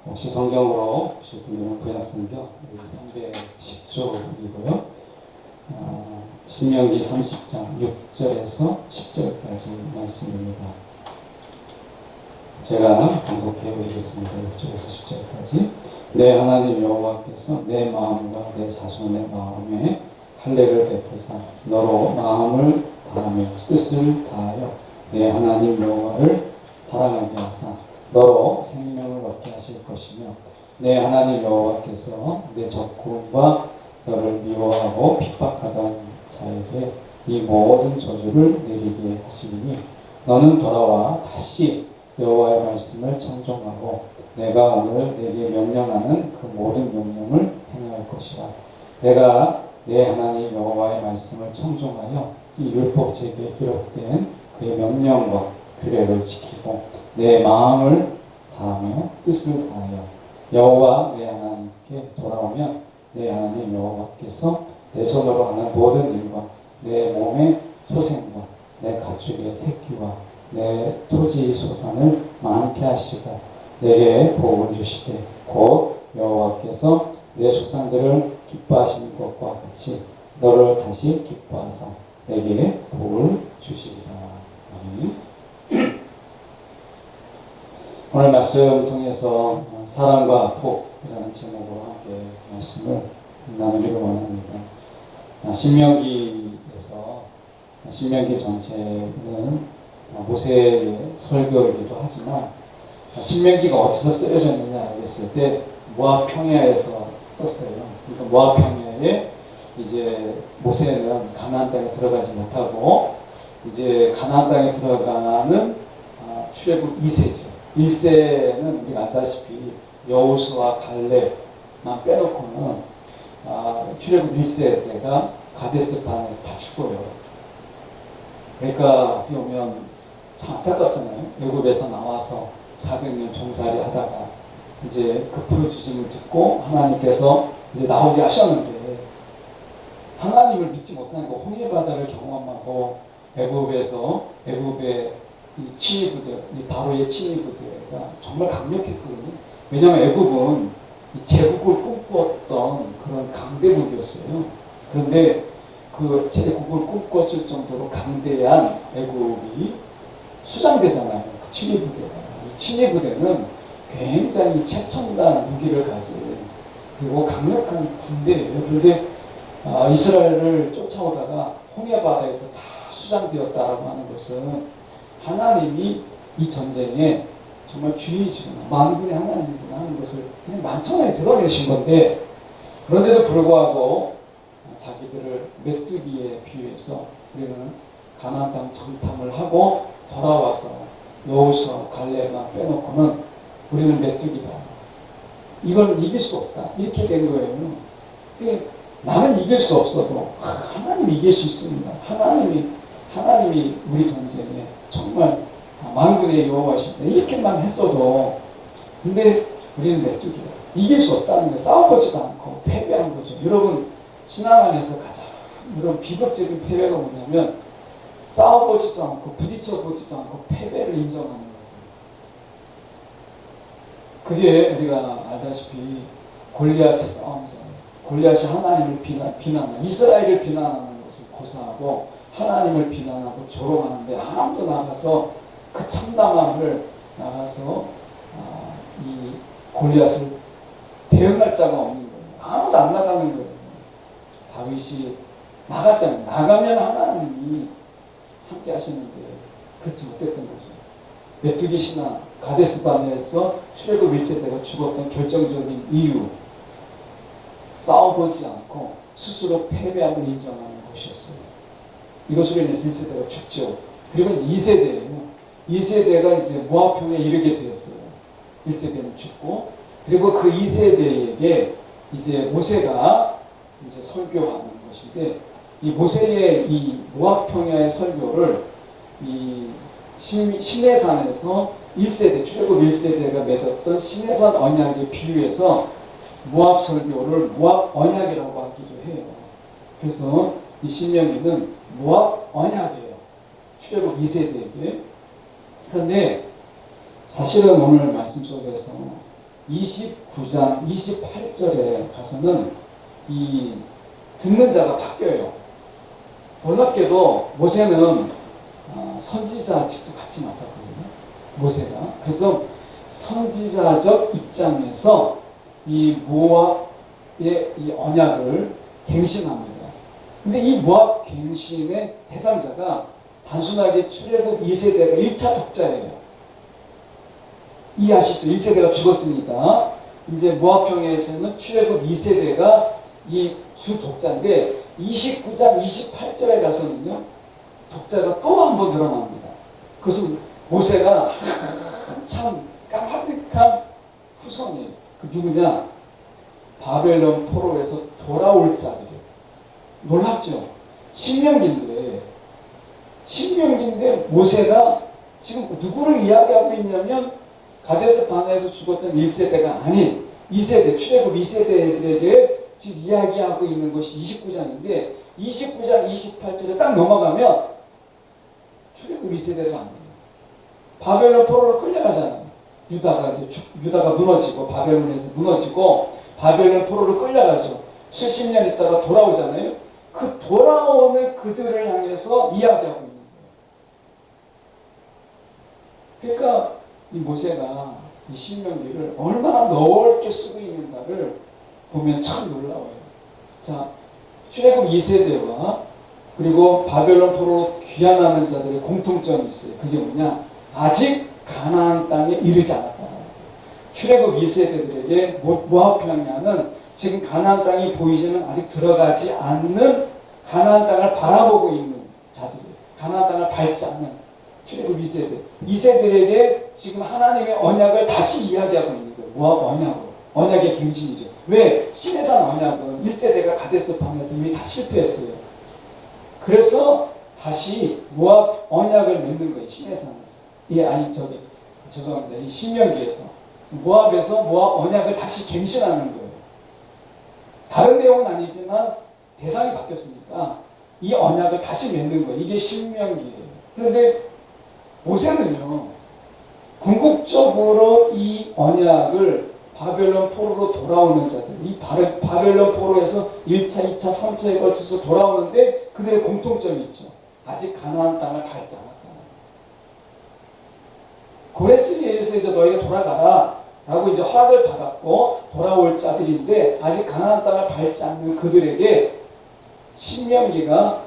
혹시 성경으로 보실 분들은 구약성경 310쪽이고요. 신명기 30장 6절에서 10절까지 말씀입니다. 제가 반복해 보겠습니다. 6절에서 10절까지. 내 하나님 여호와께서 내 마음과 내 자손의 마음에 할례를 베푸사 너로 마음을 다하며 뜻을 다하여 내 하나님 여호와를 사랑하게 하사 너로 생명을 얻게 하실 것이며 내 하나님 여호와께서 내 적군과 너를 미워하고 핍박하던 자에게 이 모든 저주를 내리게 하시니 너는 돌아와 다시 여호와의 말씀을 청종하고 내가 오늘 내게 명령하는 그 모든 명령을 행할 것이라. 내가 내 하나님 여호와의 말씀을 청종하여 이 율법책에 기록된 그의 명령과 규례를 지키고 내 마음을 다하며 뜻을 다하여 여호와 내 하나님께 돌아오면 내 하나님 여호와께서 내 손으로 하는 모든 일과 내 몸의 소생과 내 가축의 새끼와 내 토지 소산을 많게 하시고 내게 복을 주시되 곧 여호와께서 내 조상들을 기뻐하신 것과 같이 너를 다시 기뻐하사 내게 복을 주시리라. 아멘. 오늘 말씀 통해서 사랑과 복이라는 제목으로 함께 말씀을 나누기를 원합니다. 신명기에서 신명기 전체는 모세의 설교이기도 하지만 신명기가 어디서 쓰여졌느냐 했을 때 모압 평야에서 썼어요. 그러니까 모압 평야에 이제 모세는 가나안 땅에 들어가지 못하고 이제 가나안 땅에 들어가는 출애굽 2세죠. 1세는 우리가 알다시피 여호수아 갈렙만 빼놓고는 출애굽 1세 때가 가데스반에서 다 죽어요. 그러니까 어떻게 보면 참 안타깝잖아요. 애굽에서 나와서 400년 종살이 하다가 이제 그 부르짖음을 듣고 하나님께서 이제 나오게 하셨는데 하나님을 믿지 못하니까 홍해 바다를 경험하고 애굽의 이 친위부대, 이 바로의 친위부대가 정말 강력했거든요. 왜냐하면 애굽은 이 제국을 꿈꿨던 그런 강대국이었어요. 그런데 그 제국을 꿈꿨을 정도로 강대한 애굽이 수장되잖아요. 그 친위부대가. 이 친위부대는 굉장히 최첨단 무기를 가진 그리고 강력한 군대예요. 그런데 이스라엘을 쫓아오다가 홍해 바다에서 다 수장되었다라고 하는 것은 하나님이 이 전쟁에 정말 주인이시구나, 만군의 하나님이구나 하는 것을 그냥 만천하에 드러내신 건데, 그런데도 불구하고 자기들을 메뚜기에 비유해서 우리는 가나안 땅 정탐을 하고 돌아와서 여호수아 갈렙만 빼놓고는 우리는 메뚜기다, 이걸 이길 수 없다, 이렇게 된 거예요. 나는 이길 수 없어도 하나님이 이길 수 있습니다. 하나님이 우리 전쟁에 정말 만군의 여호와십니다, 이렇게만 했어도, 근데 우리는 메뚜기다, 이길 수 없다는 거예요. 싸워보지도 않고 패배한 거죠. 여러분, 신앙 안에서 가장 이런 비극적인 패배가 뭐냐면 싸워보지도 않고 부딪혀보지도 않고 패배를 인정하는 거예요. 그게 우리가 알다시피 골리앗의 싸움이잖아요. 골리앗이 하나님을 비난하는, 이스라엘을 비난하는 것을 고사하고 하나님을 비난하고 조롱하는데 아무도 나가서 그 참담함을 나가서 이 골리앗을 대응할 자가 없는 거예요. 아무도 안 나가는 거예요. 다윗이 나갔잖아요. 나가면 하나님이 함께 하시는데 그렇지 못했던 거죠. 메뚜기 신앙, 가데스바네에서 출애굽 1세대가 죽었던 결정적인 이유, 싸워보지 않고 스스로 패배함을 인정하는 것이었어요. 이것으로 인해서 1세대가 죽죠. 그리고 이제 2세대예요. 2세대가 이제 모압평에 이르게 되었어요. 1세대는 죽고, 그리고 그 2세대에게 이제 모세가 이제 설교하는 것인데, 이 모세의 이 모압평야의 설교를 이 시내산에서 1세대, 출애굽 1세대가 맺었던 시내산 언약에 비유해서 모압 설교를 모압 언약이라고 하기도 해요. 그래서 이 신명기는 모압 언약이에요. 출애굽 2세대에게. 그런데 사실은 오늘 말씀 속에서 29장 28절에 가서는 이 듣는 자가 바뀌어요. 놀랍게도 모세는 선지자 직도 같이 맡았거든요. 모세가. 그래서 선지자적 입장에서 이 모압의 이 언약을 갱신합니다. 근데 이 모압 갱신의 대상자가 단순하게 출애굽 2세대가 1차 독자예요. 이해하시죠? 1세대가 죽었으니까 이제 모압평야에서는 출애굽 2세대가 이 주 독자인데 29장 28절에 가서는요 독자가 또 한 번 드러납니다. 그것은 모세가 한참 까마득한 후손이에요. 그 누구냐? 바벨론 포로에서 돌아올 자들이에요. 놀랍죠? 신명기인데 모세가 지금 누구를 이야기하고 있냐면 가데스 바네아에서 죽었던 1세대가 아닌 2세대, 출애굽 2세대들에게 지금 이야기하고 있는 것이 29장인데 29장 28절에 딱 넘어가면 출애굽 2세대도 아니에요. 바벨론 포로로 끌려가잖아요. 유다가 무너지고 바벨론에서 무너지고 바벨론 포로로 끌려가죠. 70년 있다가 돌아오잖아요. 그 돌아오는 그들을 향해서 이야기하고 있는 거예요. 그러니까 이 모세가 이 신명기를 얼마나 넓게 쓰고 있는가를 보면 참 놀라워요. 자, 출애굽 2세대와 그리고 바벨론 포로로 귀환하는 자들의 공통점이 있어요. 그게 뭐냐? 아직 가나안 땅에 이르지 않았다. 출애굽 2세대들에게 모압 평야는 지금 가나안 땅이 보이지만 아직 들어가지 않는 가나안 땅을 바라보고 있는 자들이에요. 가나안 땅을 밟지 않는 출애굽 2세대. 2세들에게 지금 하나님의 언약을 다시 이야기하고 있는 거예요. 모압 언약으로. 언약의 갱신이죠. 왜? 시내산 언약은 1세대가 가데스 바네아에서 이미 다 실패했어요. 그래서 다시 모압 언약을 맺는 거예요. 시내산에서. 죄송합니다. 이 신명기에서. 모압에서 모압 언약을 다시 갱신하는 거예요. 다른 내용은 아니지만 대상이 바뀌었으니까 이 언약을 다시 맺는 거예요. 이게 신명기예요. 그런데 모세는요, 궁극적으로 이 언약을 바벨론 포로로 돌아오는 자들, 이 바벨론 포로에서 1차, 2차, 3차에 걸쳐서 돌아오는데 그들의 공통점이 있죠. 아직 가나안 땅을 밟지 않았다. 고레스에 의해서 이제 너희가 돌아가라 라고 이제 허락을 받았고 돌아올 자들인데 아직 가나안 땅을 밟지 않는 그들에게 신명기가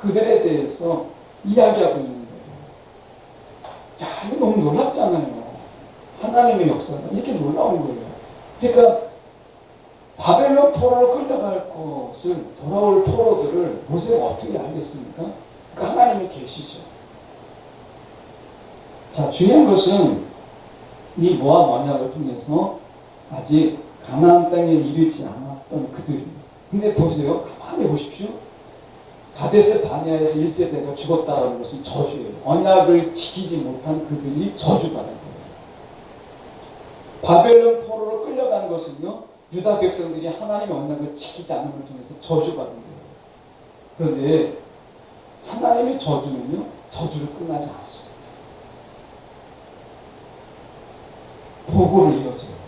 그들에 대해서 이야기하고 있는 거예요. 야, 이거 너무 놀랍잖아요. 하나님의 역사가 이렇게 놀라운 거예요. 그러니까 바벨론 포로로 끌려갈 것을 돌아올 포로들을 모세가 어떻게 알겠습니까? 그러니까 하나님이 계시죠. 자, 중요한 것은 이 모압 언약을 통해서 아직 가나안 땅에 이르지 않았던 그들입니다. 근데 보세요. 가만히 보십시오. 가데스 바네아에서 1세대가 죽었다는 것은 저주예요. 언약을 지키지 못한 그들이 저주받은 거예요. 바벨론 포로로 끌려간 것은요, 유다 백성들이 하나님의 언약을 지키지 않음을 통해서 저주받은 거예요. 그런데 하나님의 저주는요, 저주를 끝나지 않았어요. 복으로 이어져요.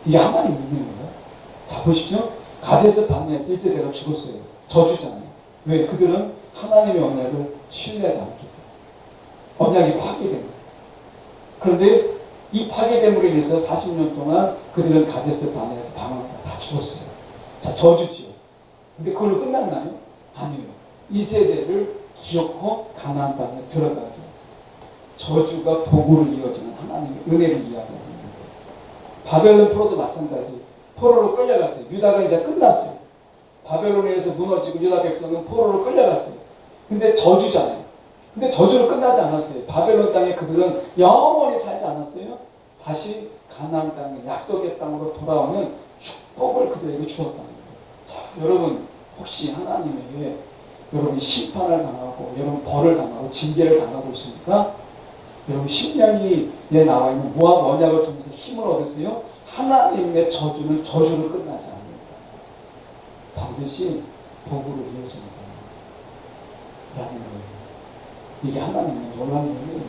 이게 하나님 능력인가요? 자, 보십시오. 가데스 바네아에서 1세대가 죽었어요. 저주잖아요. 왜? 그들은 하나님의 언약을 신뢰하지 않기 때문에. 언약이 파괴됩니다. 그런데 이 파괴됨으로 인해서 40년 동안 그들은 가데스 바네아에서 방황하다 다 죽었어요. 자, 저주죠. 근데 그걸로 끝났나요? 아니에요. 2세대를 기어코 가나안 땅에 들어가게 했어요. 저주가 복으로 이어지는 하나님의 은혜를 이야기하는 거예요. 바벨론 포로도 마찬가지. 포로로 끌려갔어요. 유다가 이제 끝났어요. 바벨론에서 무너지고 유다 백성은 포로로 끌려갔어요. 근데 저주잖아요. 근데 저주로 끝나지 않았어요. 바벨론 땅에 그들은 영원히 살지 않았어요. 다시 가나안 땅에 약속의 땅으로 돌아오는 축복을 그들에게 주었다는 거예요. 자, 여러분 혹시 하나님에게 여러분이 심판을 당하고 여러분 벌을 당하고 징계를 당하고 있습니까? 여러분 신명기에 나와 있는 모압 언약을 통해서 힘을 얻으세요. 하나님의 저주는 저주로 끝나지 않습니다. 반드시 복으로 이어집니다. 라는 거예요. 이게 하나님의 놀라운 일이에요.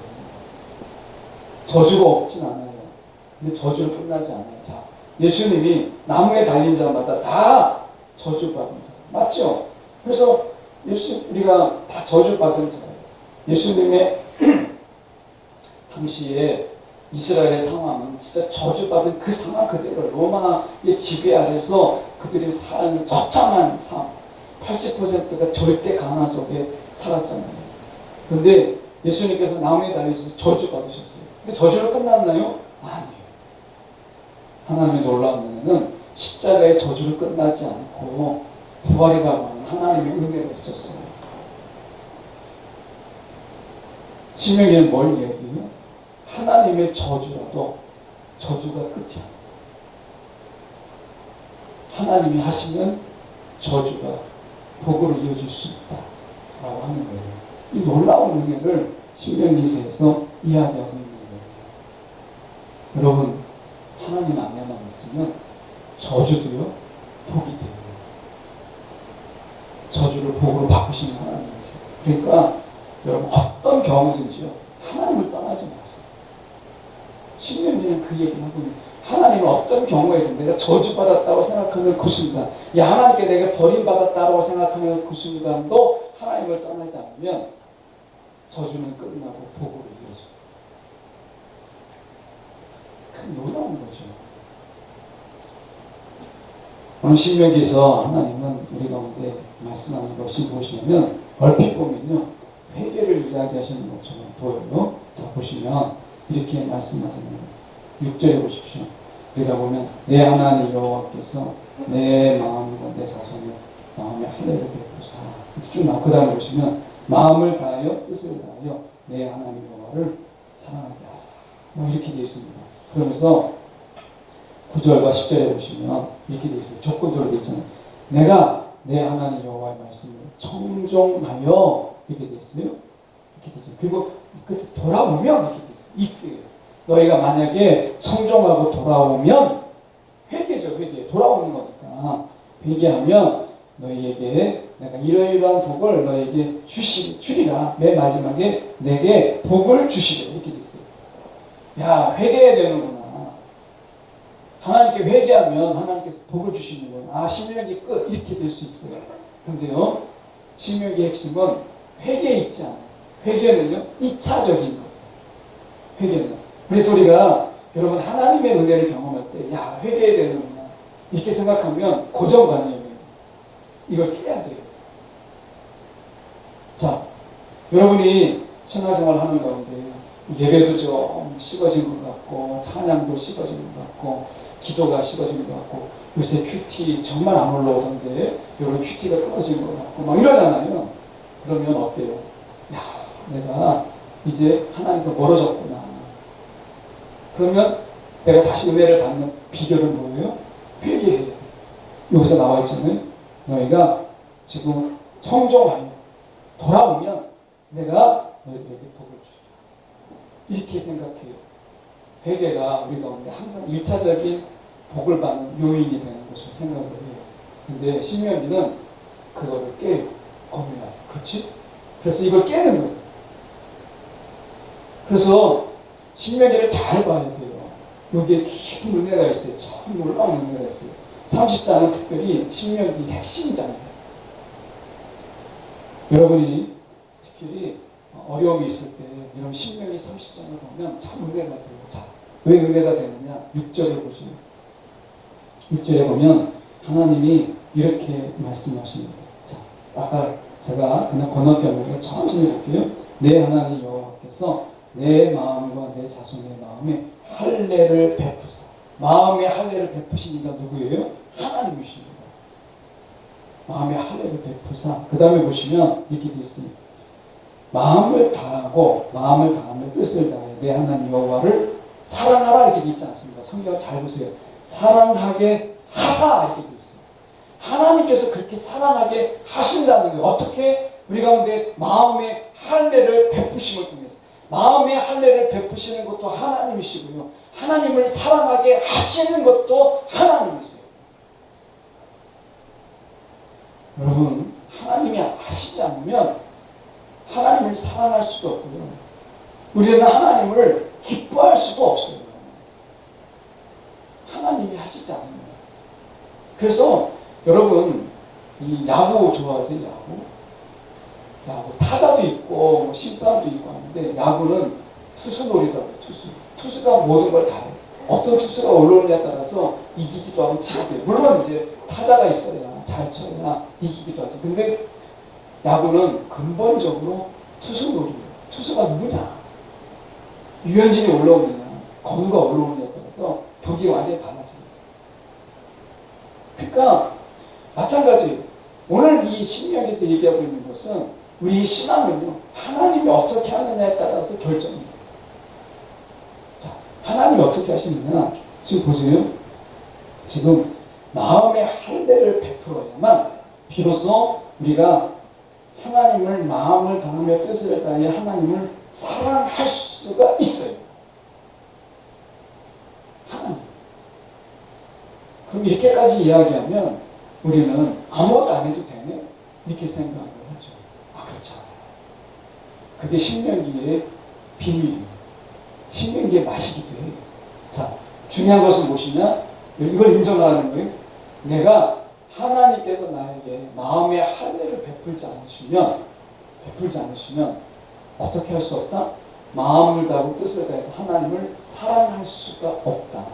저주가 없진 않아요. 근데 저주로 끝나지 않아요. 자, 예수님이 나무에 달린 자마다 다 저주받은 자. 맞죠? 그래서 우리가 다 저주받은 자예요. 예수님의 당시에 이스라엘의 상황은 진짜 저주받은 그 상황 그대로 로마의 지배 아래서 그들이 사는 처참한 삶, 80%가 절대 가난 속에 살았잖아요. 그런데 예수님께서 나무에 달리셔서 저주받으셨어요. 근데 저주로 끝났나요? 아니에요. 하나님의 놀라운 은혜는 십자가의 저주로 끝나지 않고 부활이라고 하는 하나님의 은혜가 있었어요. 신명기는 뭘 얘기해요? 하나님의 저주라도 저주가 끝이 아니에요. 하나님이 하시는 저주가 복으로 이어질 수 있다라고 하는 거예요. 이 놀라운 은혜를 신명기서에서 이야기하고 있는 거예요. 여러분, 하나님 안에만 있으면 저주도요 복이 돼요. 저주를 복으로 바꾸시는 하나님이세요. 그러니까 여러분 어떤 경우든지요 하나님을 떠나지 마세요. 신명기는 그 얘기를 하고 있는 거예요. 하나님은 어떤 경우에든 내가 저주받았다고 생각하는 그 순간, 하나님께 내가 버림받았다고 생각하는 그 순간도 하나님을 떠나지 않으면 저주는 끝나고 복으로 이어져요. 큰 놀라운 거죠. 오늘 신명기에서 하나님은 우리 가운데 말씀하는 것이 무엇이냐면 얼핏 보면요 회개를 이야기하시는 것처럼 보여요. 자, 보시면 이렇게 말씀하시는 6절에 보십시오. 우리가 보면 내 하나님 여호와께서 내 마음과 내 자손의 마음에 할례를 베푸사 쭉 나오고 그 다음에 보시면 마음을 다하여 뜻을 다하여 내 하나님 여호와를 사랑하게 하사 이렇게 되어 있습니다. 그러면서 9절과 10절에 보시면 이렇게 되어 있어요. 조건적으로 되어 있잖아요. 내가 내 하나님 여호와의 말씀을 청종하여 이렇게 되어 있어요. 이렇게 되죠. 그리고 돌아오면 이렇게 되어 있어요. if예요. 너희가 만약에 청종하고 돌아오면 회개죠. 회개. 돌아오는 거니까 회개하면 너희에게 내가 이러이러한 복을 너희에게 주리라. 맨 마지막에 내게 복을 주시리라. 이렇게 돼 있어요. 야, 회개해야 되는구나. 하나님께 회개하면 하나님께서 복을 주시는 거예요. 아, 신명기 끝. 이렇게 될 수 있어요. 근데요, 신명기의 핵심은 회개에 있지 않아요. 회개는요, 2차적인 거예요. 회개는. 그래서 우리가 여러분 하나님의 은혜를 경험할 때, 야, 회개해야 되는구나. 이렇게 생각하면 고정관념이에요. 이걸 깨야 돼요. 자, 여러분이 신앙생활 하는 가운데 예배도 좀 식어진 것 같고, 찬양도 식어진 것 같고, 기도가 식어진 것 같고, 요새 큐티 정말 안 올라오던데, 여러분 큐티가 끊어진 것 같고, 막 이러잖아요. 그러면 어때요? 야, 내가 이제 하나님과 멀어졌구나. 그러면 내가 다시 은혜를 받는 비결은 뭐예요? 회개해요. 여기서 나와 있잖아요. 너희가 지금 청종하여 돌아오면 내가 너희들에게 복을 주리라. 이렇게 생각해요. 회개가 우리 가운데 항상 1차적인 복을 받는 요인이 되는 것으로 생각을 해요. 근데 신명기는 그거를 깨요. 고민하고. 그렇지? 그래서 이걸 깨는 거예요. 그래서 신명기를 잘 봐야 돼요. 여기에 깊은 은혜가 있어요. 참 놀라운 은혜가 있어요. 30장은 특별히 신명기 핵심장이에요. 여러분이 특별히 어려움이 있을 때 이런 신명기 30장을 보면 참 은혜가 돼요. 자, 왜 은혜가 되느냐? 6절에 보시면 6절에 보면 하나님이 이렇게 말씀하십니다. 자, 아까 제가 그냥 건너뛰었는데 천천히 볼게요. 내 하나님 여호와께서 내 마음과 내 자손의 마음에 할례를 베푸사. 마음의 할례를 베푸신 이가 누구예요? 하나님이십니다. 마음의 할례를 베푸사. 그 다음에 보시면 이렇게 되어 있습니다. 마음을 다하고 마음을 다하며 뜻을 다해 내 하나님 여호와를 사랑하라 이렇게 되어 있지 않습니까? 성경 잘 보세요. 사랑하게 하사 이렇게 되어 있어요. 하나님께서 그렇게 사랑하게 하신다는 거예요. 어떻게? 우리 가운데 마음의 할례를 베푸심을 통해서. 마음의 할례를 베푸시는 것도 하나님이시고요. 하나님을 사랑하게 하시는 것도 하나님이세요. 여러분, 하나님이 하시지 않으면 하나님을 사랑할 수도 없고요. 우리는 하나님을 기뻐할 수도 없어요. 그래서 여러분 이 야구 좋아하세요? 야구 타자도 있고 뭐 심판도 있고 하는데 야구는 투수놀이라고 투수가 모든 걸 다 해. 어떤 투수가 올라오느냐에 따라서 이기기도 하고 지기도 해요. 물론 이제 타자가 있어야 잘 쳐야 이기기도 하죠. 근데 야구는 근본적으로 투수놀이에요. 투수가 누구냐, 유현진이 올라오느냐, 건우가 올라오느냐에 따라서 경기가 완전히 달라져요. 그러니까 마찬가지 오늘 이 신명에서 얘기하고 있는 것은 우리 신앙은요, 하나님이 어떻게 하느냐에 따라서 결정입니다. 자, 하나님이 어떻게 하시느냐, 지금 보세요. 지금 마음의 할례를 베풀어야만 비로소 우리가 하나님을 마음을 다하며 뜻을 다해 하나님을 사랑할 수가 있어요. 하나님. 그럼 이렇게까지 이야기하면 우리는 아무것도 안 해도 되네? 이렇게 생각을 하죠. 그렇지 않아요. 그게 신명기의 비밀이에요. 신명기의 맛이기도 해요. 자, 중요한 것은 무엇이냐? 이걸 인정하는 거예요. 내가 하나님께서 나에게 마음의 할례를 베풀지 않으시면 어떻게 할 수 없다? 마음을 다하고 뜻을 다해서 하나님을 사랑할 수가 없다.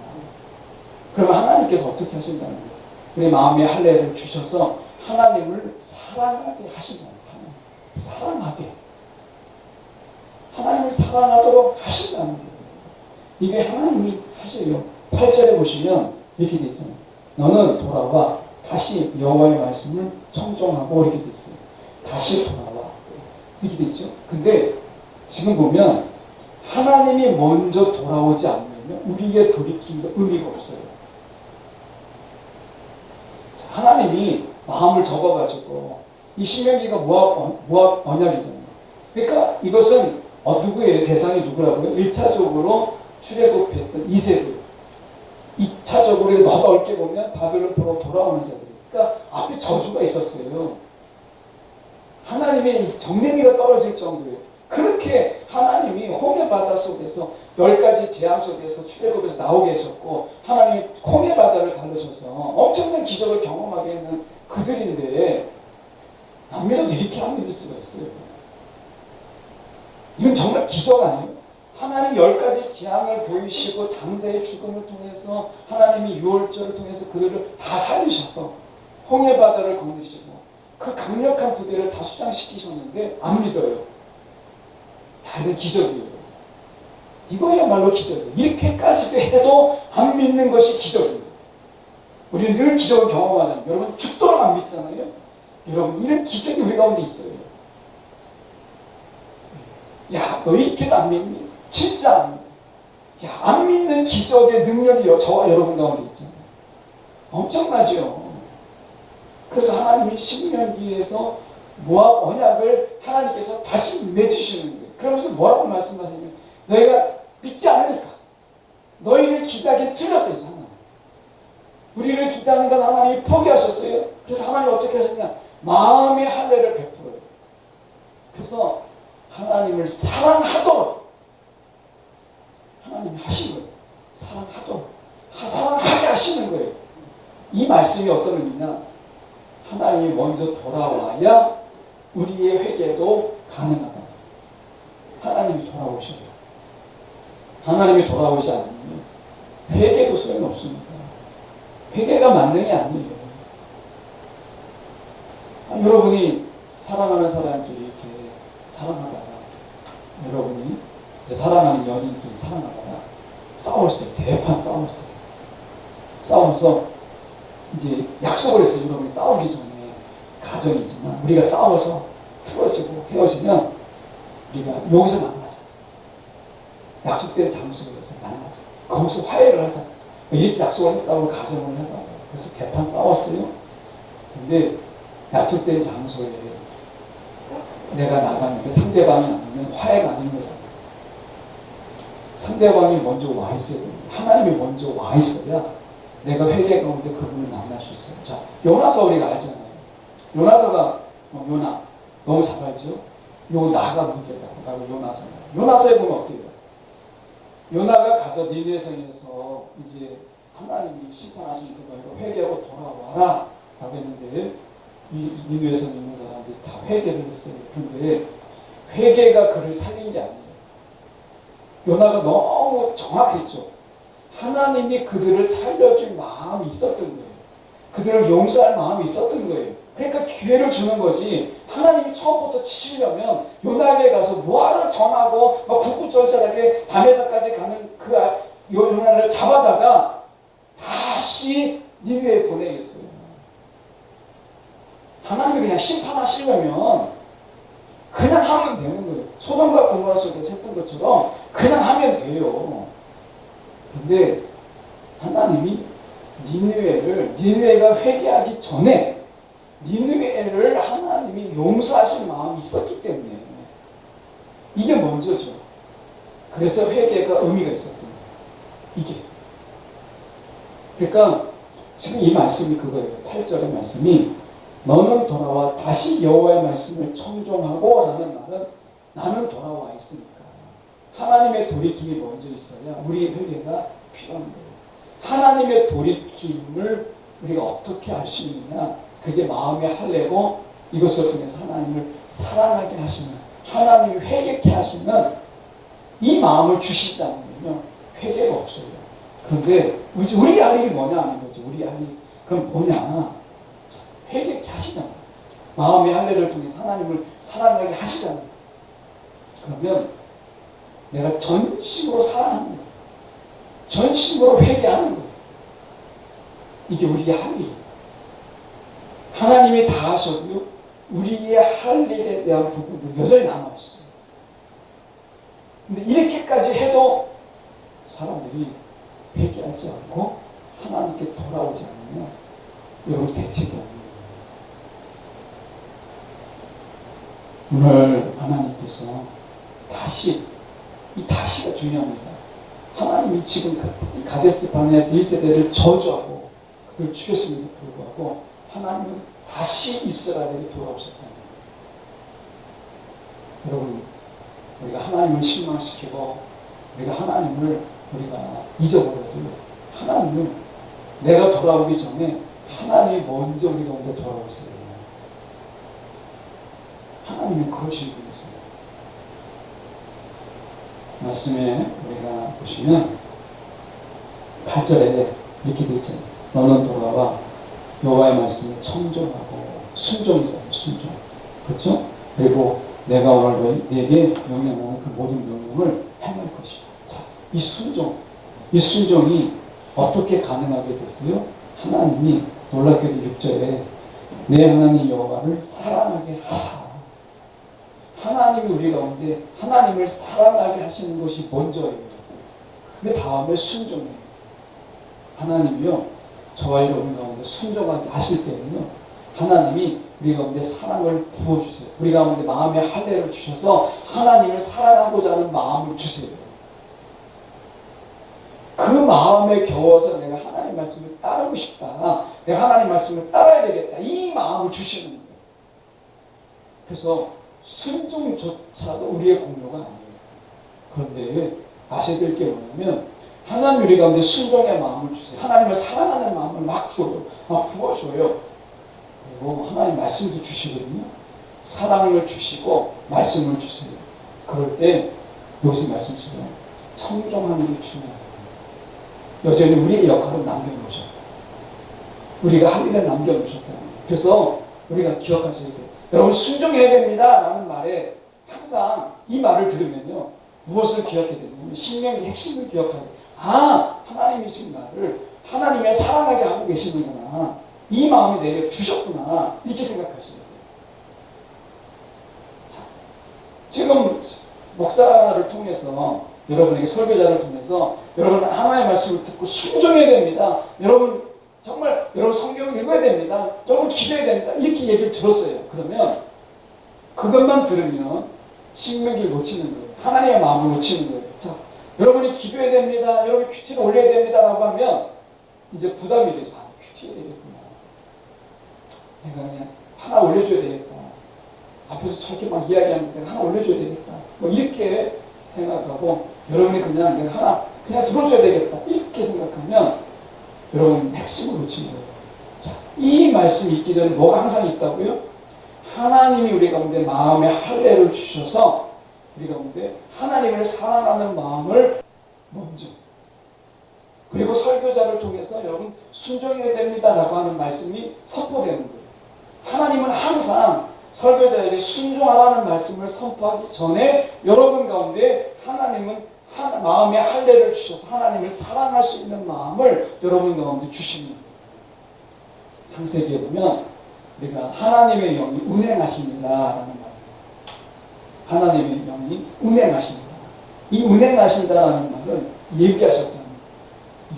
그러면 하나님께서 어떻게 하신다는 거예요? 우리 마음의 할례를 주셔서 하나님을 사랑하게 하신다는 거예요. 하나님을 사랑하도록 하신다는 거예요. 이게 하나님이 하셔요. 8절에 보시면 이렇게 되어 있잖아요. 너는 돌아와 다시 여호와의 말씀을 청종하고 이렇게 됐어요. 다시 돌아와 이렇게 되어 있죠. 근데 지금 보면 하나님이 먼저 돌아오지 않으면 우리의 돌이킴도 의미가 없어요. 하나님이 마음을 접어가지고 이 신명기가 모압 언약이잖아요. 그러니까 이것은 누구예요? 대상이 누구라고요? 1차적으로 출애굽했던 이세들, 2차적으로 너가 넓게 보면 바벨론으로 돌아오는 자들. 그러니까 앞에 저주가 있었어요. 하나님의 정령이가 떨어질 정도예요. 그렇게 하나님이 홍해 바다 속에서 10가지 재앙 속에서 출애굽에서 나오게 하셨고 하나님이 홍해 바다를 가르셔서 엄청난 기적을 경험하게 했는 그들인데 남미도 이렇게 안 믿을 수가 있어요. 이건 정말 기적 아니에요? 하나님 10가지 재앙을 보이시고 장자의 죽음을 통해서 하나님이 유월절을 통해서 그들을 다 살리셔서 홍해 바다를 건너시고 그 강력한 부대를 다 수장시키셨는데 안 믿어요. 이건 기적이에요. 이거야말로 기적이에요. 이렇게까지도 해도 안 믿는 것이 기적이에요. 우리는 늘 기적을 경험하잖아요. 여러분 죽도록 안 믿잖아요. 여러분 이런 기적이 우리 가운데 있어요. 야, 너 이렇게도 안 믿니? 진짜 안 믿니? 야, 안 믿는 기적의 능력이 저와 여러분 가운데 있잖아요. 엄청나죠. 그래서 하나님이 신명기에서 모압 언약을 하나님께서 다시 맺으시는 거예요. 그러면서 뭐라고 말씀하시냐면 너희가 믿지 않으니까 너희를 기대하기는 틀렸어요. 하나님. 우리를 기대하는 건 하나님이 포기하셨어요. 그래서 하나님이 어떻게 하셨냐? 마음의 할례를 베풀어요. 그래서 하나님을 사랑하도록 하나님이 하신 거예요. 사랑하게 하시는 거예요. 이 말씀이 어떤 의미냐? 하나님이 먼저 돌아와야 우리의 회개도 가능하다. 하나님이 돌아오셔요. 하나님이 돌아오지 않으면 회개도 소용이 없습니다. 회개가 만능이 아니에요. 여러분이 사랑하는 사람끼리 이렇게 사랑하다가 여러분이 이제 사랑하는 연인끼리 사랑하다가 싸웠어요. 대판 싸웠어요. 싸워서 이제 약속을 했어요. 여러분이 싸우기 전에 가정이지만 우리가 싸워서 틀어지고 헤어지면 우리가 여기서 만나자. 약속된 장소에서 만나자. 거기서 화해를 하자. 이렇게 약속을 했다고 가정을 해봐요. 그래서 대판 싸웠어요. 근데 약속된 장소에 내가 나가는데 상대방이 아니면 화해가 아닌 거잖아요. 상대방이 먼저 와 있어야 됩니다. 하나님이 먼저 와 있어야 내가 회개 가운데 그분을 만날 수 있어요. 자, 요나서 우리가 알잖아요. 요나서가 요나 너무 잘 알죠? 요나가 문제다라고 요나서에 보면 어때요? 요나가 가서 니느웨 성에서 이제 하나님이 심판하신 그 너희가 회개하고 돌아와라 라고 했는데 이 니느웨에서 있는 사람들이 다 회개를 했어요. 그런데 회개가 그를 살린 게 아니에요. 요나가 너무 정확했죠. 하나님이 그들을 살려줄 마음이 있었던 거예요. 그들을 용서할 마음이 있었던 거예요. 그러니까 기회를 주는 거지. 하나님이 처음부터 치시려면 요나에게 가서 뭐하러 전하고 막 구구절절하게 다메섹까지 가는 그 요나를 잡아다가 다시 니느웨에 보내겠어요. 하나님이 그냥 심판하시려면 그냥 하면 되는 거예요. 소돔과 고모라 속에서 했던 것처럼 그냥 하면 돼요. 근데 하나님이 니느웨가 회개하기 전에 니느웨를 하나님이 용서하신 마음이 있었기 때문에 이게 먼저죠. 그래서 회개가 의미가 있었던 거예요. 이게. 그러니까 지금 이 말씀이 그거예요. 8절의 말씀이 너는 돌아와 다시 여호와의 말씀을 청종하고 라는 말은 나는 돌아와 있으니까 하나님의 돌이킴이 먼저 있어야 우리 회개가 필요한 거예요. 하나님의 돌이킴을 우리가 어떻게 알 수 있느냐? 그게 마음의 할례고 이것을 통해서 하나님을 사랑하게 하시는, 하나님을 회개케 하시는 이 마음을 주시자면요 회개가 없어요. 그런데 우리 할 일이 뭐냐 하는 거죠. 우리 할 일. 그럼 뭐냐? 회개케 하시잖아. 마음의 할례를 통해서 하나님을 사랑하게 하시잖아. 그러면 내가 전심으로 사랑하는 거예요. 전심으로 회개하는 거예요. 이게 우리의 할 일. 하나님이 다 하셔도요, 우리의 할 일에 대한 부분도 여전히 남아있어요. 근데 이렇게까지 해도 사람들이 회개하지 않고 하나님께 돌아오지 않으면 여러분 대책이 없는 거예요. 오늘 하나님께서 다시, 이 다시가 중요합니다. 하나님이 지금 가데스 바네아에서 1세대를 저주하고 그들 죽였음에도 불구하고 하나님은 다시 이스라엘에게 돌아오셨다는 거예요. 여러분, 우리가 하나님을 실망시키고 우리가 하나님을 우리가 잊어버려도 하나님은 내가 돌아오기 전에 하나님이 먼저 우리 가운데 돌아오세요. 하나님은 그러신 분이세요. 말씀에 우리가 보시면 8절에 이렇게 되어 있잖아요. 너는 돌아와 여호와의 말씀을 청종하고 순종이잖아요. 순종. 그렇죠? 그리고 내가 오늘 너에게 명령하는 그 모든 명령을 행할 것이다. 자, 이 순종이 어떻게 가능하게 됐어요? 하나님이 놀랍게도 6절에 내 하나님 여호와를 사랑하게 하사. 하나님이 우리 가운데 하나님을 사랑하게 하시는 것이 먼저예요. 그 다음에 순종이에요. 하나님이요, 저와 여러분 가운데 순종하게 하실 때는요, 하나님이 우리 가운데 사랑을 부어주세요. 우리 가운데 마음의 할례를 주셔서 하나님을 사랑하고자 하는 마음을 주세요. 그 마음에 겨워서 내가 하나님 말씀을 따르고 싶다. 내가 하나님 말씀을 따라야 되겠다. 이 마음을 주시는 거예요. 그래서 순종조차도 우리의 공로가 아니에요. 그런데 아셔야 될 게 뭐냐면 하나님 우리 가운데 순종의 마음을 주세요. 하나님을 사랑하는 마음을 막 줘요. 막 부어줘요. 그리고 하나님 말씀도 주시거든요. 사랑을 주시고 말씀을 주세요. 그럴 때 여기서 말씀처럼 청종하는 게 중요해요. 여전히 우리의 역할은 남겨놓으셨다. 우리가 할 일은 남겨놓으셨다. 그래서 우리가 기억하셔야 돼요. 여러분 순종해야 됩니다 라는 말에 항상 이 말을 들으면요 무엇을 기억해야 되냐면 신명의 핵심을 기억하게 돼요. 아, 하나님이 지금 나를 하나님의 사랑하게 하고 계시는구나. 이 마음이 내게 주셨구나. 이렇게 생각하셔야 돼요. 자, 지금 목사를 통해서 여러분에게 설교자를 통해서 여러분 하나님의 말씀을 듣고 순종해야 됩니다. 여러분 정말 여러분 성경을 읽어야 됩니다. 조금 기도해야 됩니다. 이렇게 얘기를 들었어요. 그러면 그것만 들으면 신명기를 놓치는 거예요. 하나님의 마음을 놓치는 거예요. 자, 여러분이 기도해야 됩니다. 여러분이 큐티를 올려야 됩니다. 라고 하면 이제 부담이 되죠. 아, 큐티해야 되겠구나. 내가 그냥 하나 올려줘야 되겠다. 앞에서 저렇게 막 이야기하는데 하나 올려줘야 되겠다. 뭐 이렇게 생각하고 여러분이 그냥 내가 하나 그냥 들어줘야 되겠다. 이렇게 생각하면 여러분 핵심을 놓친 거예요. 자, 이 말씀이 있기 전에 뭐가 항상 있다고요? 하나님이 우리 가운데 마음의 할례를 주셔서 우리 가운데 하나님을 사랑하는 마음을 먼저, 그리고 설교자를 통해서 여러분 순종해야 됩니다라고 하는 말씀이 선포되는 거예요. 하나님은 항상 설교자에게 순종하라는 말씀을 선포하기 전에 여러분 가운데 하나님은 마음의 할례를 주셔서 하나님을 사랑할 수 있는 마음을 여러분 가운데 주십니다. 창세기에 보면 우리가 하나님의 영이 운행하십니다라는 말. 하나님의 영이 운행하십니다. 이 운행하신다라는 말은 예비하셨다는 거예요.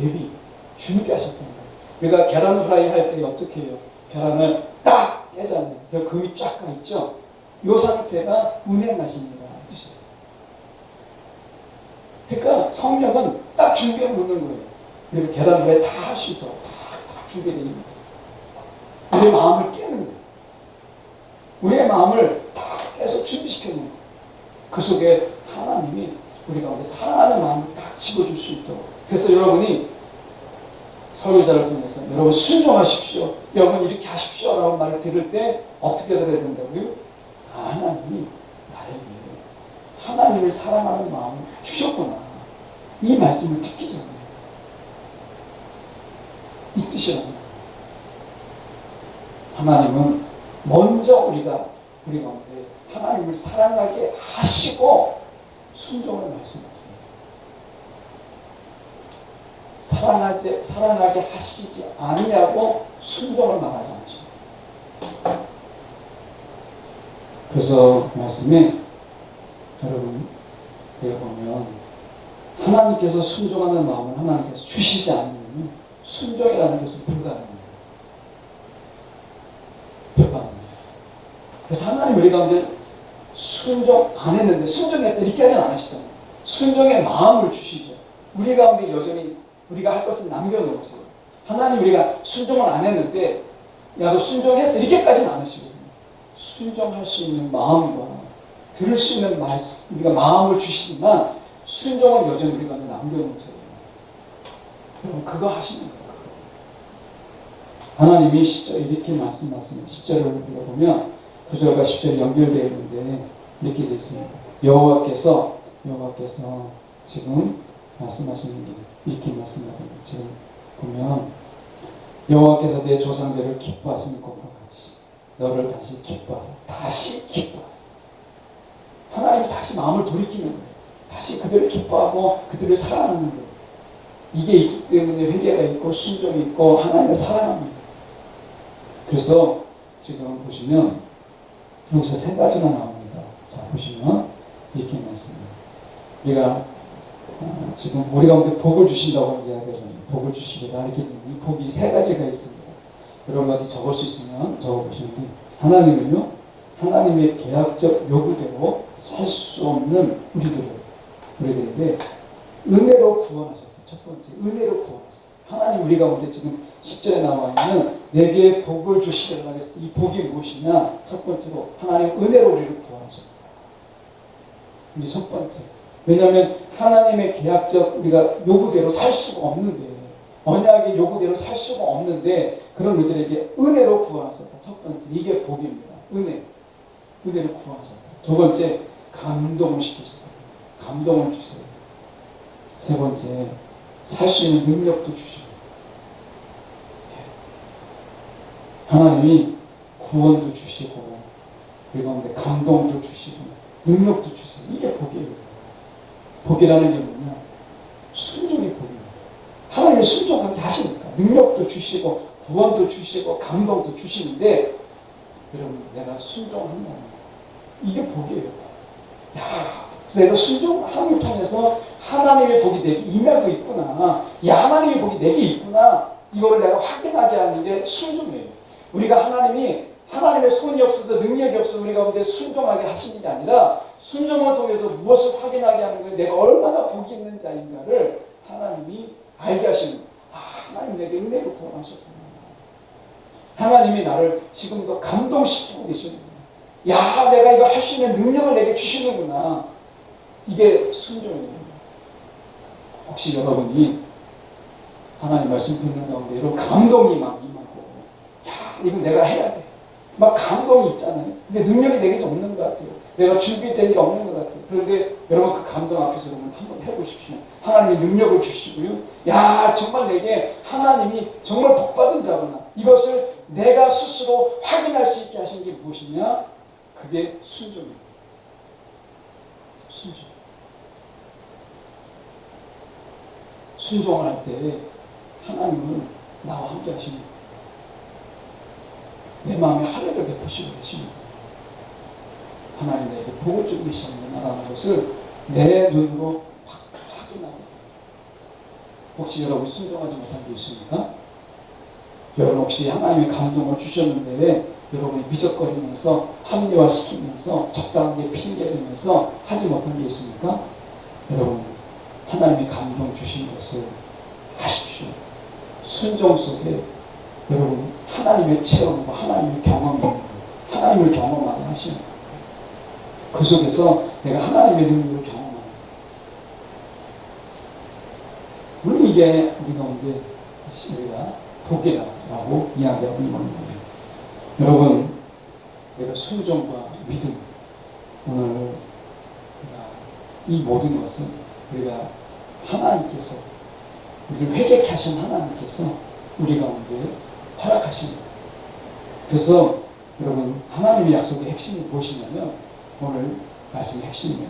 예비, 준비하셨다는 거예요. 우리가 계란 후라이 할 때 어떻게 해요? 계란을 딱 깨잖아요. 그 금이 쫙 가 있죠. 이 상태가 운행하십니다. 뜻이에요. 그러니까 성령은 딱 준비해 놓는 거예요. 우리가 계란 후라이 다 할 수 있도록 딱 준비되어 있는 거예요. 우리의 마음을 깨는 거예요. 우리의 마음을 다 깨서 준비시켜 놓는 거예요. 그 속에 하나님이 우리 가운데 사랑하는 마음을 딱 집어줄 수 있도록. 그래서 여러분이 설교자를 통해서 여러분 순종하십시오, 여러분 이렇게 하십시오 라고 말을 들을 때 어떻게 들어야 된다고요? 하나님이 나에게 하나님을 사랑하는 마음을 주셨구나, 이 말씀을 듣기 전에 이 뜻이라는 거예요. 하나님은 먼저 우리 가운데 하나님을 사랑하게 하시고 순종을 말씀하세요. 사랑하게 하시지 아니하고 순종을 말하지 않으십니다. 그래서 그 말씀에 여러분 여기 보면 하나님께서 순종하는 마음을 하나님께서 주시지 않으면 순종이라는 것은 불가능합니다. 그래서 하나님 우리 가운데 순종 안 했는데 순종했다 이렇게 하진 않으시잖아요. 순종의 마음을 주시죠. 우리 가운데 여전히 우리가 할 것을 남겨놓으세요. 하나님 우리가 순종을 안 했는데 야 너 순종했어 이렇게까지는 않으시거든요. 순종할 수 있는 마음과 들을 수 있는 말씀, 우리가 마음을 주시지만 순종은 여전히 우리 가운데 남겨놓으세요. 그럼 그거 하시는 거예요. 하나님이 10절 이렇게 말씀하시는 10절을 우리가 보면 9절과 10절이 연결되어 있는데 이렇게 되어 있습니다. 여호와께서 지금 말씀하시는 게 이렇게 말씀하십니다. 지금 보면 여호와께서 내 조상들을 기뻐하시는 것과 같이 너를 다시 기뻐하사 하나님이 다시 마음을 돌이키는 거예요. 다시 그들을 기뻐하고 그들을 사랑하는 거예요. 이게 있기 때문에 회개가 있고 순종이 있고 하나님을 사랑합니다. 그래서 지금 보시면 여기서 세 가지가 나옵니다. 자 보시면 이렇게 말씀합니다. 우리가 지금 우리 가운데 복을 주신다고 이야기하잖아요. 복을 주시리라 이렇게 이 복이 세 가지가 있습니다. 여러분 어디 적을 수 있으면 적어보시면 하나님은요, 하나님의 계약적 요구대로 살 수 없는 우리들인데 은혜로 구원하셨어요. 첫 번째 은혜로 구원하셨어요. 하나님 우리 가운데 지금 10절에 나와 있는 내게 복을 주시리라 했을 때 이 복이 무엇이냐? 첫 번째로 하나님 은혜로 우리를 구원하셨어요. 이게 첫 번째. 왜냐하면 하나님의 계약적 우리가 요구대로 살 수가 없는데, 언약의 요구대로 살 수가 없는데 그런 우리들에게 은혜로 구원하셨다. 첫 번째 이게 복입니다. 은혜로 구원하셨다. 두 번째 감동을 시키셨다. 감동을 주세요. 세 번째 살 수 있는 능력도 주시고, 하나님이 구원도 주시고 그리고 감동도 주시고 능력도 주세요. 이게 복이에요. 복이라는 게 뭐냐? 순종이 복입니다. 하나님이 순종하게 하시니까 능력도 주시고 구원도 주시고 감동도 주시는데 여러분 내가 순종한다. 이게 복이에요. 야, 내가 순종함을 통해서 하나님의 복이 내게 임하고 있구나. 야, 하나님의 복이 내게 있구나. 이거를 내가 확인하게 하는 게 순종이에요. 우리가 하나님의 손이 없어도 능력이 없어 우리 가운데 순종하게 하시는 게 아니라 순종을 통해서 무엇을 확인하게 하는 거예요. 내가 얼마나 복이 있는 자인가를 하나님이 알게 하시는 거예요. 하나님 내게 은혜로 구원하셨구나. 하나님이 나를 지금도 감동시키고 계시는 거예요. 야, 내가 이거 할 수 있는 능력을 내게 주시는구나. 이게 순종이에요. 혹시 여러분이 하나님 말씀 듣는 가운데 여러분 감동이 막 임하고, 야, 이거 내가 해야 돼. 막 감동이 있잖아요. 근데 능력이 내게 없는 것 같아요. 내가 준비된 게 없는 것 같아요. 그런데 여러분 그 감동 앞에서 여러분 한번 해보십시오. 하나님이 능력을 주시고요. 야, 정말 내게 하나님이 정말 복받은 자구나. 이것을 내가 스스로 확인할 수 있게 하신 게 무엇이냐? 그게 순종입니다. 순종. 순종을 할 때 하나님은 나와 함께 하십니다. 내 마음에 할례를 베푸시고 계십니다. 하나님 내게 복을 주고 계시는구나라는 것을 내 눈으로 확인하고, 혹시 여러분 순종하지 못한 게 있습니까? 여러분 혹시 하나님의 감동을 주셨는데 여러분이 미적거리면서 합리화시키면서 적당하게 핑계대면서 하지 못한 게 있습니까? 여러분 하나님의 감동 주신 것을 아십시오. 순종 속에 여러분 하나님의 체험과 하나님의 하나님을 경험하게 하시는 거예요. 그 속에서 내가 하나님의 능력을 경험하는 거예요. 물론 이게 우리 가운데 우리가 복이라고 이야기하고 있는 거예요. 여러분, 내가 순종과 믿음, 오늘 이 모든 것은 우리가 하나님께서 우리를 회개케 하신 하나님께서 우리 가운데 허락하신 거예요. 그래서 여러분 하나님의 약속의 핵심이 무엇이냐면, 오늘 말씀의 핵심이에요.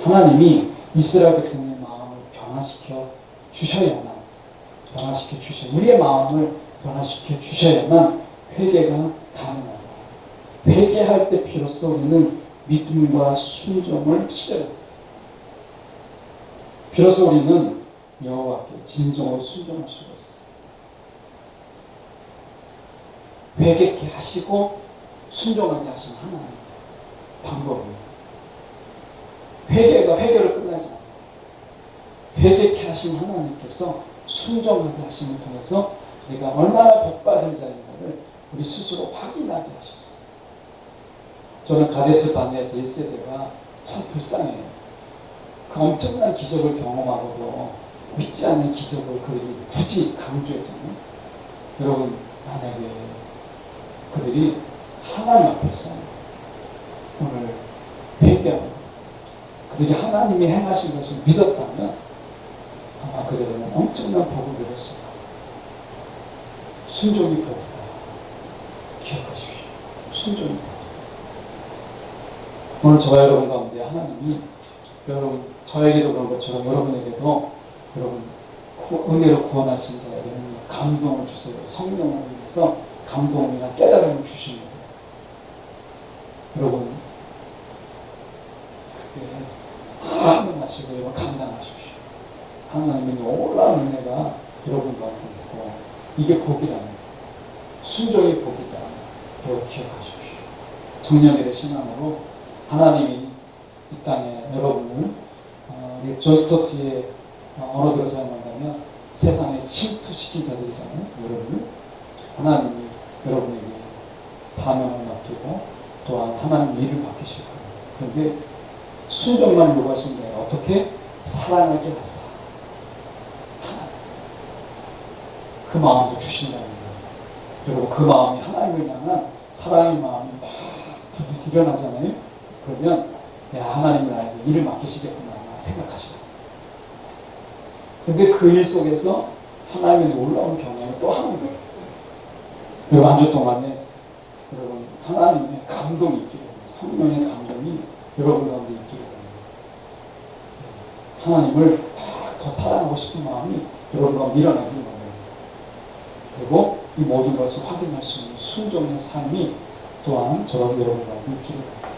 하나님이 이스라엘 백성의 마음을 변화시켜 주셔야만, 우리의 마음을 변화시켜 주셔야만 회개가 가능합니다. 회개할 때 비로소 우리는 믿음과 순종을 시작합니다. 비로소 우리는 여호와께 진정으로 순종할 수가 있어요. 회개케 하시고 순종하게 하신 하나님 방법이에요. 회개를 끝나지 않아요. 회개케 하신 하나님께서 순종하게 하심을 통해서 내가 얼마나 복받은 자인가를 우리 스스로 확인하게 하셨어요. 저는 가데스 바네아에서 1세대가 참 불쌍해요. 그 엄청난 기적을 경험하고도 믿지 않는 기적을 그들이 굳이 강조했잖아요. 여러분, 만약에 그들이 하나님 앞에서 오늘 회개하고 그들이 하나님이 행하신 것을 믿었다면 아마 그들은 엄청난 복을 누렸을 거예요. 순종이 복이다. 기억하십시오. 순종이 복이다. 오늘 저와 여러분 가운데 하나님이 여러분 저에게도 그런 것처럼 여러분에게도 여러분 은혜로 구원하신 자에게는 감동을 주세요. 성령을 위해서 감동이나 깨달음을 주십니다. 여러분 그때 아멘 하시고 여러분 감당하십시오. 하나님의 놀라운 은혜가 여러분 가운데 있고 이게 복이라는 거예요. 순종이 복이다. 여러분 기억하십시오. 청년들의 신앙으로 하나님이 이 땅에 여러분을 존 스토트의 언어들을 사용한다면 세상에 침투시킨 자들이잖아요. 여러분을 하나님이 여러분에게 사명을 맡기고 또한 하나님 일을 맡기실 거예요. 그런데 순종만 요구하신 게 어떻게 사랑하게 하사 하나님 그 마음도 주신다는 거예요. 그리고 그 마음이 하나님을 향한 사랑의 마음이 막 부드러나잖아요. 그러면 야, 하나님이 나에게 일을 맡기시겠구나 생각하시라. 근데 그 일 속에서 하나님의 놀라운 경험을 또 하는 거예요. 그리고 한 주 동안에 여러분 하나님의 감동이 있기를 바랍니다. 성령의 감동이 여러분 가운데 있기를 바랍니다. 하나님을 더 사랑하고 싶은 마음이 여러분 가운데 일어나기를 바랍니다. 그리고 이 모든 것을 확인할 수 있는 순종의 삶이 또한 여러분 가운데 있기를 바랍니다.